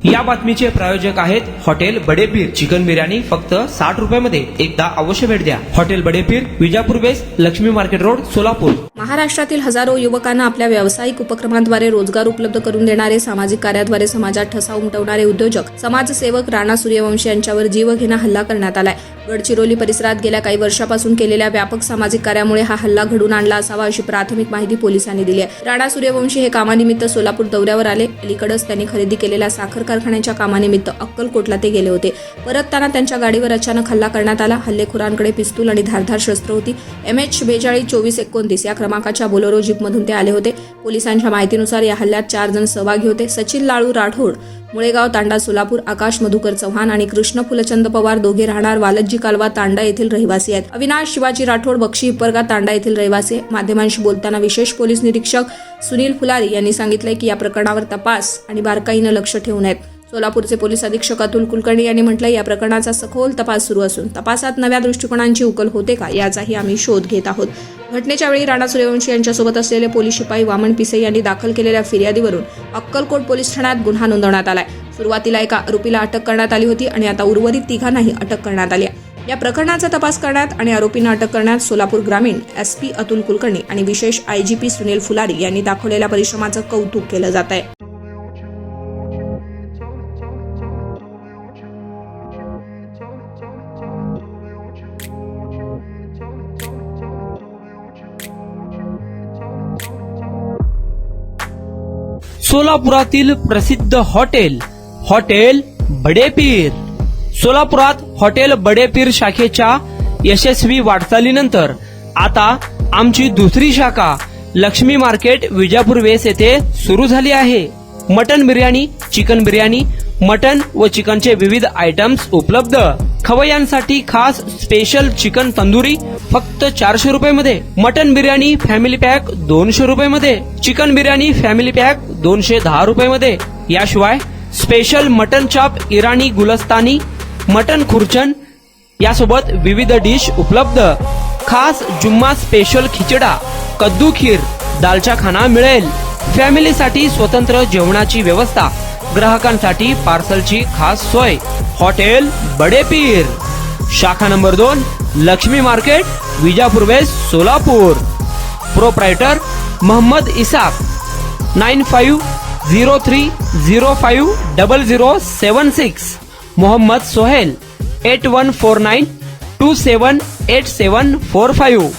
या बातमीचे प्रायोजक आहेत हॉटेल बडेपीर चिकन बिर्याणी फक्त 60 रुपयामध्ये. एकदा अवश्य भेट द्या. Hotel Badepir, Vijapur west, Laxmi market road, Solapur. महाराष्ट्रातील हजारो युवकांना आपल्या व्यावसायिक उपक्रमांद्वारे रोजगार उपलब्ध करून देणारे, सामाजिक कार्याद्वारे समाजात ठसा उमटवणारे उद्योजक समाजसेवक राणा सूर्यवंशी यांच्यावर जीवघेणा हल्ला करण्यात आलाय. गडचिरोली परिसरात गेल्या काही वर्षापासून केलेल्या व्यापक सामाजिक कार्यामुळे हा हल्ला घडून आणला असावा, अशी प्राथमिक माहिती पोलिसांनी दिली आहे. राणा सूर्यवंशी हे कामानिमित्त सोलापूर दौऱ्यावर आले. अलीकडेच त्यांनी खरेदी केलेल्या साखर कारखान्याच्या कामानिमित्त अक्कलकोटला ते गेले होते. परतताना त्यांच्या गाडीवर अचानक हल्ला करण्यात आला. हल्लेखोरांकडे पिस्तूल आणि धारधार शस्त्र होती. MH 422429 या क्रमांकाच्या बोलेरो जीपमधून ते आले होते. पोलिसांच्या माहितीनुसार या हल्ल्यात 4 जण सहभागी होते. सचिन लाळू राठोड, मुळेगाव तांडा, सोलापूर, आकाश मधुकर चव्हाण आणि कृष्ण फुलचंद पवार, दोघे राहणार वालजी कालवा, तांडा येथील रहिवासी आहेत. अविनाश शिवाजी राठोड, बक्षी हिप्परगा, तांडा येथील रहिवासी आहे. माध्यमांशी बोलताना विशेष पोलीस निरीक्षक सुनील फुलारी यांनी सांगितले की या प्रकरणावर तपास आणि बारकाईनं लक्ष ठेवून आहेत. सोलापूरचे पोलीस अधीक्षक अतुल कुलकर्णी यांनी म्हटलं, या प्रकरणाचा सखोल तपास सुरू असून तपासात नव्या दृष्टिकोनांची उकल होते का याचाही आम्ही शोध घेत आहोत. घटनेच्या वेळी राणा सूर्यवंशी यांच्यासोबत असलेले पोलीस शिपाई वामन पिसे यांनी दाखल केलेल्या फिर्यादीवरून अक्कलकोट पोलीस ठाण्यात गुन्हा नोंदवण्यात आलाय. सुरुवातीला एका आरोपीला अटक करण्यात आली होती आणि आता उर्वरित तिघांनाही अटक करण्यात आली आहे. या प्रकरणाचा तपास करण्यात आणि आरोपींना अटक करण्यात सोलापूर ग्रामीण SP अतुल कुलकर्णी आणि विशेष IGP सुनील फुलारी यांनी दाखवलेल्या परिश्रमाचं कौतुक केलं जात आहे. सोलापुरातील प्रसिद्ध हॉटेल बडेपीर. सोलापुरात हॉटेल बडेपीर शाखेच्या यशस्वी वाटचालीनंतर आता आमची दुसरी शाखा लक्ष्मी मार्केट, विजापूर वेस्ट येथे सुरू झाली आहे. Mutton biryani, chicken biryani, mutton व चिकनचे विविध आयटम्स उपलब्ध. खवय्यांसाठी खास स्पेशल चिकन तंदुरी फक्त 400 रुपयामध्ये. मटन बिर्याणी फॅमिली पॅक 200 रुपयामध्ये. चिकन बिर्याणी फॅमिली पॅक 210 रुपयामध्ये. याशिवाय स्पेशल मटन चाप, इराणी गुलस्तानी, मटन खुर्चन यासोबत विविध डिश उपलब्ध. खास जुम्मा स्पेशल खिचडा, कद्दू खीर, दालचा खाना मिळेल. फॅमिलीसाठी स्वतंत्र जेवणाची व्यवस्था, ग्राहकांसाठी पार्सलची खास सोय. हॉटेल बडेपीर, शाखा number 2, Laxmi market, Vijapur west, Solapur. Proprietor Mohammed Isaq. 9503050076. Mohammed Sohail. 8149278745.